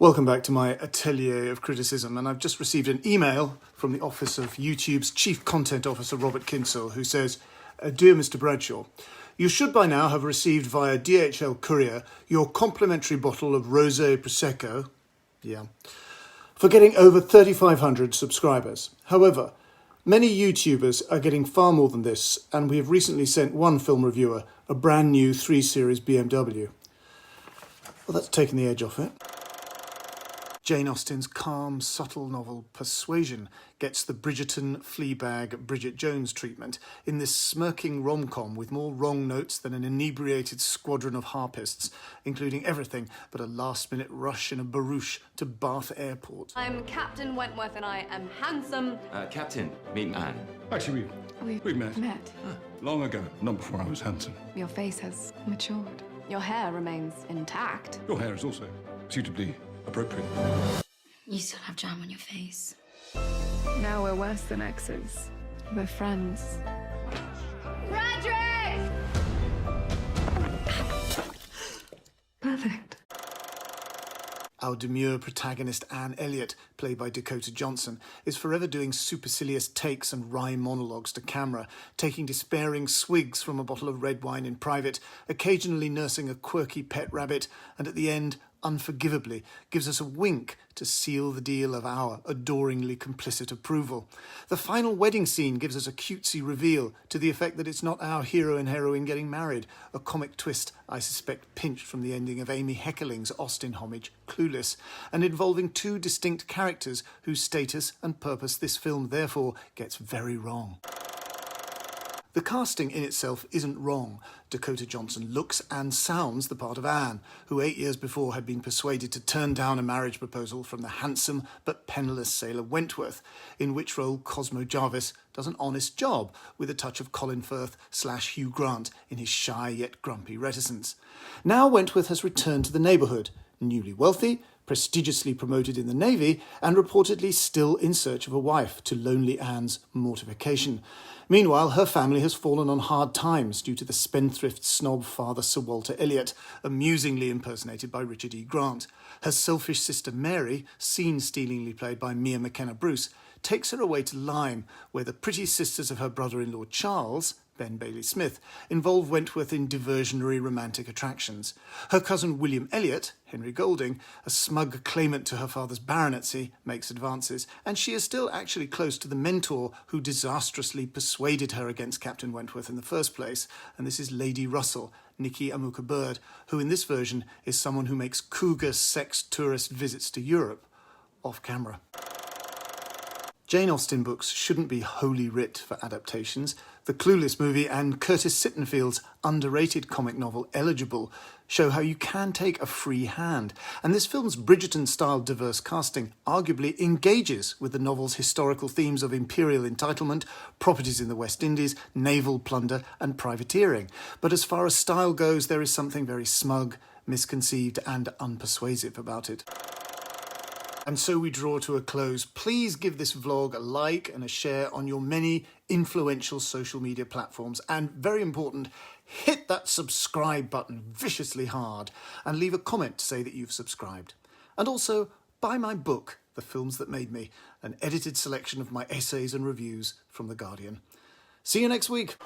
Welcome back to my atelier of criticism, and I've just received an email from the office of YouTube's Chief Content Officer Robert Kinsell, who says, Dear Mr. Bradshaw, you should by now have received via DHL courier your complimentary bottle of Rosé Prosecco, for getting over 3,500 subscribers. However, many YouTubers are getting far more than this, and we have recently sent one film reviewer a brand new 3 Series BMW. Well, that's taken the edge off it. Jane Austen's calm, subtle novel Persuasion gets the Bridgerton, Fleabag, Bridget Jones treatment in this smirking rom-com with more wrong notes than an inebriated squadron of harpists, including everything but a last-minute rush in a barouche to Bath Airport. I'm Captain Wentworth and I am handsome. Captain, meet Anne. Actually, we met. Long ago, not before I was handsome. Your face has matured. Your hair remains intact. Your hair is also suitably appropriate. You still have jam on your face. Now we're worse than exes. We're friends. Frederick! Perfect. Our demure protagonist Anne Elliot, played by Dakota Johnson, is forever doing supercilious takes and wry monologues to camera, taking despairing swigs from a bottle of red wine in private, occasionally nursing a quirky pet rabbit, and at the end, unforgivably, gives us a wink to seal the deal of our adoringly complicit approval. The final wedding scene gives us a cutesy reveal to the effect that it's not our hero and heroine getting married, a comic twist I suspect pinched from the ending of Amy Heckerling's Austen homage, Clueless, and involving two distinct characters whose status and purpose this film therefore gets very wrong. The casting in itself isn't wrong. Dakota Johnson looks and sounds the part of Anne, who 8 years before had been persuaded to turn down a marriage proposal from the handsome but penniless sailor Wentworth, in which role Cosmo Jarvis does an honest job with a touch of Colin Firth/Hugh Grant in his shy yet grumpy reticence. Now Wentworth has returned to the neighbourhood, newly wealthy, prestigiously promoted in the Navy, and reportedly still in search of a wife, to lonely Anne's mortification. Meanwhile, her family has fallen on hard times due to the spendthrift snob father Sir Walter Elliot, amusingly impersonated by Richard E. Grant. Her selfish sister Mary, scene-stealingly played by Mia McKenna Bruce, takes her away to Lyme, where the pretty sisters of her brother-in-law Charles, Ben Bailey Smith, involve Wentworth in diversionary romantic attractions. Her cousin William Elliot, Henry Golding, a smug claimant to her father's baronetcy, makes advances, and she is still actually close to the mentor who disastrously persuaded her against Captain Wentworth in the first place, and this is Lady Russell, Nikki Amuka Bird, who in this version is someone who makes cougar sex tourist visits to Europe off camera. Jane Austen books shouldn't be holy writ for adaptations. The Clueless movie and Curtis Sittenfield's underrated comic novel Eligible show how you can take a free hand, and this film's Bridgerton-style diverse casting arguably engages with the novel's historical themes of imperial entitlement, properties in the West Indies, naval plunder and privateering. But as far as style goes, there is something very smug, misconceived and unpersuasive about it. And so we draw to a close. Please give this vlog a like and a share on your many influential social media platforms. And very important, hit that subscribe button viciously hard and leave a comment to say that you've subscribed. And also, buy my book, The Films That Made Me, an edited selection of my essays and reviews from The Guardian. See you next week.